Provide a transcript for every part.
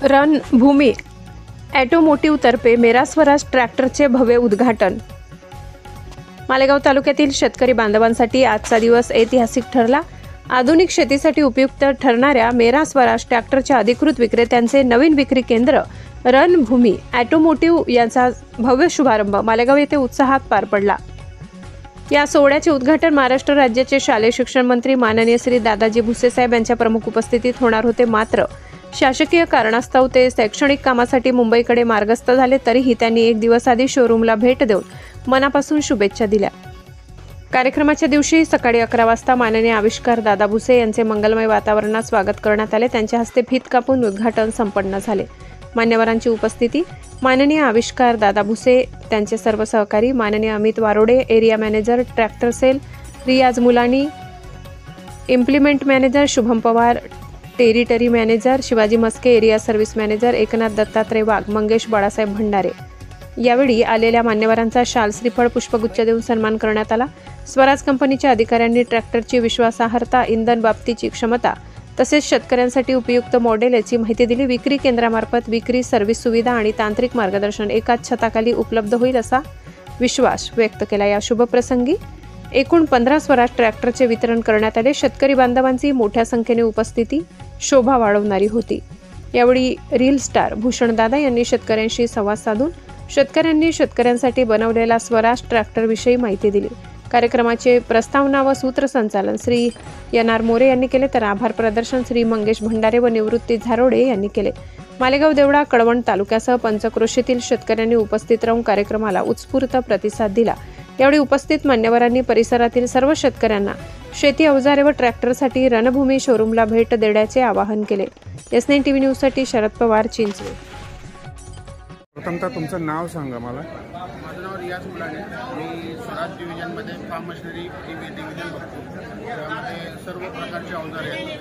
रणभूमी ॲटोमोटिव्हतर्फे मेरा स्वराज ट्रॅक्टरचे भव्य उद्घाटन। मालेगाव तालुक्यातील शेतकरी बांधवांसाठी आजचा दिवस ऐतिहासिक ठरला। आधुनिक शेतीसाठी उपयुक्त ठरणाऱ्या मेरा स्वराज ट्रॅक्टरच्या अधिकृत विक्रेत्यांचे नवीन विक्री केंद्र रणभूमी ॲटोमोटिव्ह यांचा भव्य शुभारंभ मालेगाव येथे उत्साहात पार पडला। या सोहळ्याचे उद्घाटन महाराष्ट्र राज्याचे शालेय शिक्षण मंत्री माननीय श्री दादाजी भुसे साहेब यांच्या प्रमुख उपस्थितीत होणार होते। मात्र शासकीय कारणास्तव ते शैक्षणिक कामासाठी मुंबईकडे मार्गस्थ झाले, तरीही त्यांनी एक दिवस आधी शोरूमला भेट देऊन मनापासून शुभेच्छा दिल्या। कार्यक्रमाच्या दिवशी सकाळी 11 वाजता माननीय आविष्कार दादा भुसे यांचे मंगलमय वातावरणात स्वागत करण्यात आले। त्यांच्या हस्ते फीत कापून उद्घाटन संपन्न झाले। मान्यवरांची उपस्थिती माननीय आविष्कार दादा भुसे, त्यांचे सर्व सहकारी माननीय Amit Warode, area manager tractor sale, Riyaz Mulani, implement manager Shubham Pawar, territory manager Shivaji Maske, area service manager Eknath Dattatray Wagh, Mangesh Balasaheb Bhandare. यावेळी आलेल्या मान्यवरांचा शाल श्रीफळ पुष्पगुच्छ देऊन सन्मान करण्यात आला। स्वराज कंपनीच्या अधिकाऱ्यांनी ट्रॅक्टरची विश्वासार्हता, इंधन बाबतीची क्षमता तसेच शेतकऱ्यांसाठी उपयुक्त मॉडेल याची माहिती दिली। विक्री केंद्रामार्फत विक्री, सर्व्हिस सुविधा आणि तांत्रिक मार्गदर्शन एकाच छताखाली उपलब्ध होईल असा विश्वास व्यक्त केला। या शुभप्रसंगी एकूण 15 स्वराज ट्रॅक्टरचे वितरण करण्यात आले। शेतकरी बांधवांची मोठ्या संख्येने उपस्थिती शोभा वाढवणारी होती। यावेळी रील स्टार भूषण दादा यांनी शेतकऱ्यांशी संवाद साधून शेतकऱ्यांसाठी बनवलेला स्वराज ट्रॅक्टरविषयी माहिती दिली। कार्यक्रमाचे प्रस्तावना व सूत्रसंचालन श्री एन.आर. मोरे यांनी केले, तर आभार प्रदर्शन श्री मंगेश भंडारे व निवृत्ती झारोडे यांनी केले। मालेगाव, देवळा, कळवण तालुक्यासह पंचक्रोशीतील शेतकऱ्यांनी उपस्थित राहून कार्यक्रमाला उत्स्फूर्त प्रतिसाद दिला। यावेळी उपस्थित मान्यवरांनी परिसरातील सर्व शेतकऱ्यांना शेती अवजारे व ट्रॅक्टरसाठी रणभूमी शोरूमला भेट देण्याचे आवाहन केले। S9 TV न्यूजसाठी शरद पवार, चिंचवड। प्रथमतः तुमचं नाव सांगा मला। माझं नाव रियाज मुलानी, मी स्वराज डिव्हिजनमध्ये फार्म मशिनरी डिव्हिजन बघतो। त्यामध्ये सर्व प्रकारचे अवजारे आहेत,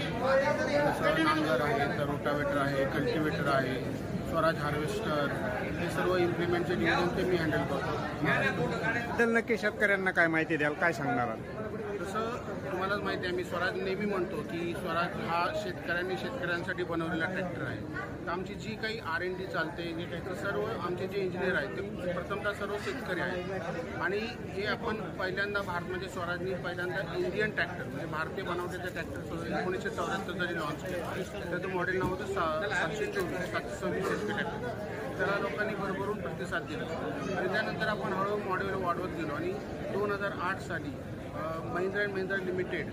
जसं नांगर आहे, तर रोटावेटर आहे, कल्टिवेटर आहे, स्वराज हार्वेस्टर, हे सर्व इम्प्लिमेंटचे डिव्हिजन ते मी हँडल करतो। नक्की शेतकऱ्यांना काय माहिती द्याल, काय सांगणार? तसं तुम्हालाच माहिती आहे, मी स्वराज नेहमी म्हणतो की स्वराज हा शेतकऱ्यांसाठी बनवलेला ट्रॅक्टर आहे। तर आमची जी काही R&D चालते, जे काही तर सर्व आमचे जे इंजिनियर आहेत ते प्रथमतः सर्व शेतकरी आहेत। आणि जे आपण पहिल्यांदा म्हणजे स्वराजनी पहिल्यांदा इंडियन ट्रॅक्टर म्हणजे भारतीय बनवलेलं ट्रॅक्टर 1974 जरी लॉन्च केलं, त्याचं मॉडेल नाव होतं 726 HP ट्रॅक्टर। त्याला लोकांनी भरभरून प्रतिसाद दिला आणि त्यानंतर आपण हळूहळू मॉडेल वाढवत गेलो आणि 2008 साली महिंद्रा अँड महिंद्रा लिमिटेड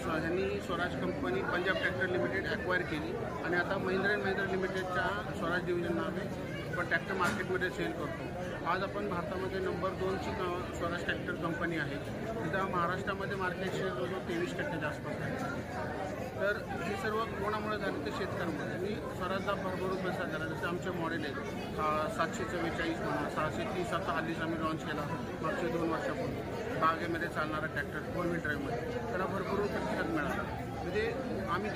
यांनी Swaraj company Punjab tractor limited acquire केली आणि आता महिंद्रा अँड महिंद्रा लिमिटेडच्या स्वराज डिव्हिजन नावे आपण ट्रॅक्टर मार्केटमध्ये सेल करतो। आज आपण भारतामध्ये नंबर 2ची स्वराज ट्रॅक्टर कंपनी आहे। तिथं महाराष्ट्रामध्ये मार्केट शेअर जवळजवळ 23% आसपास आहे। तर हे सर्व कोणामुळे झालं तर शेतकऱ्यांमुळे। मी स्वराजला भरभरून प्रसाद झाला, जसे आमचे मॉडेल आहेत 744 म्हणा, 630 आता हल्लीच आम्ही लॉन्च केला मागच्या 2 वर्षापूर्वी। बागेमध्ये चालणारा ट्रॅक्टर 4 व्हील ड्राईव्हमध्ये त्याला भरभरून प्रतिसाद मिळाला। म्हणजे आम्ही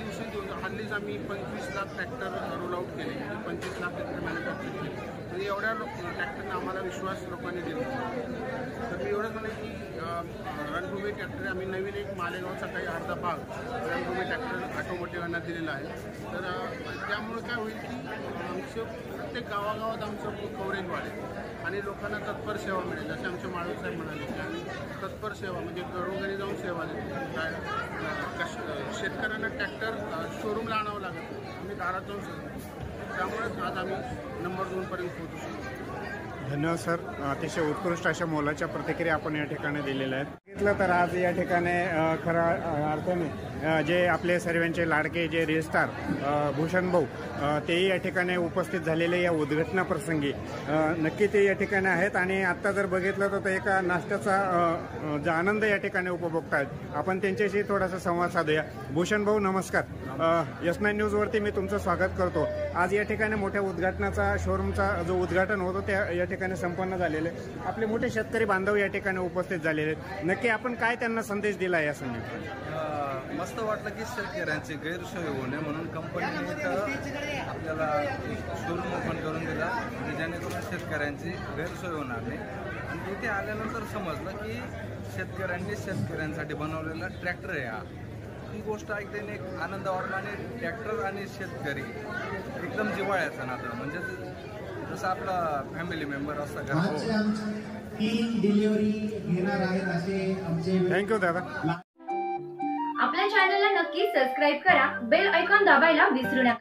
हल्लीच आम्ही 25 लाख ट्रॅक्टर रोल आउट केले, 25 लाख ट्रॅक्टर मॅन्युफॅक्चर केले। म्हणजे एवढ्या ट्रॅक्टरने आम्हाला विश्वास लोकांनी दिला। तर मी एवढंच म्हणेन की रणभूमी ट्रॅक्टर आम्ही नवीन एक मालेगावचा काही अर्धा भाग रणभूमी ट्रॅक्टर ऑटोमोटिव्हांना दिलेला आहे। तर त्यामुळे काय होईल की आमचं प्रत्येक गावागावात आमचं कव्हरेज वाढेल आणि लोकांना तत्पर सेवा मिळेल। जसे आमचे माळवे साहेब म्हणाले की आम्ही तत्पर सेवा म्हणजे घरोघरी जाऊन सेवा देतो। शेतकऱ्यांना ट्रॅक्टर शोरूमला आणावं लागत, आम्ही दारात जाऊन शकतो। त्यामुळेच आज आम्ही नंबर 2पर्यंत पोहोचू शकतो। धन्यवाद सर, अतिशय उत्कृष्ट अशा मोलाच्या प्रतिक्रिया आपण या ठिकाणी दिलेल्या आहेत। बघितलं तर आज या ठिकाणी खऱ्या अर्थाने जे आपले सर्वांचे लाडके जे रील स्टार भूषण भाऊ तेही या ठिकाणी उपस्थित झालेले या उद्घाटना प्रसंगी नक्की ते या ठिकाणी आहेत। आणि आत्ता जर बघितलं तर एका नाश्त्याचा जो आनंद या ठिकाणी उपभोगतायत, आपण त्यांच्याशी थोडासा संवाद साधूया। भूषण भाऊ नमस्कार, S9 न्यूजवरती मी तुमचं स्वागत करतो। आज या ठिकाणी मोठ्या उद्घाटनाचा शोरूमचा जो उद्घाटन होतं त्या या ठिकाणी संपन्न झालेले, आपले मोठे शेतकरी बांधव या ठिकाणी उपस्थित झालेले आहेत। नक्की आपण काय त्यांना संदेश दिला या संदर्भात? मस्त वाटलं की शेतकऱ्यांची गैरसोय होऊ नये म्हणून कंपनीने आपल्याला शोरूम ओपन करून दिला आणि जेणेकरून शेतकऱ्यांची गैरसोय होणार नाही। आणि इथे आल्यानंतर समजलं की शेतकऱ्यांनी शेतकऱ्यांसाठी बनवलेला ट्रॅक्टर आहे हा। ही गोष्ट ऐकल्याने एक आनंद वाटला आणि ट्रॅक्टर आणि शेतकरी एकदम जिव्हाळ्याचं नातं, म्हणजे जसं आपला फॅमिली मेंबर असतं घरात. डिलिव्हरी घेणार आहेत असे आमचे. थँक्यू दादा. आपल्या चॅनलला नक्की सबस्क्राईब करा, बेल आयकॉन दाबायला विसरू नका.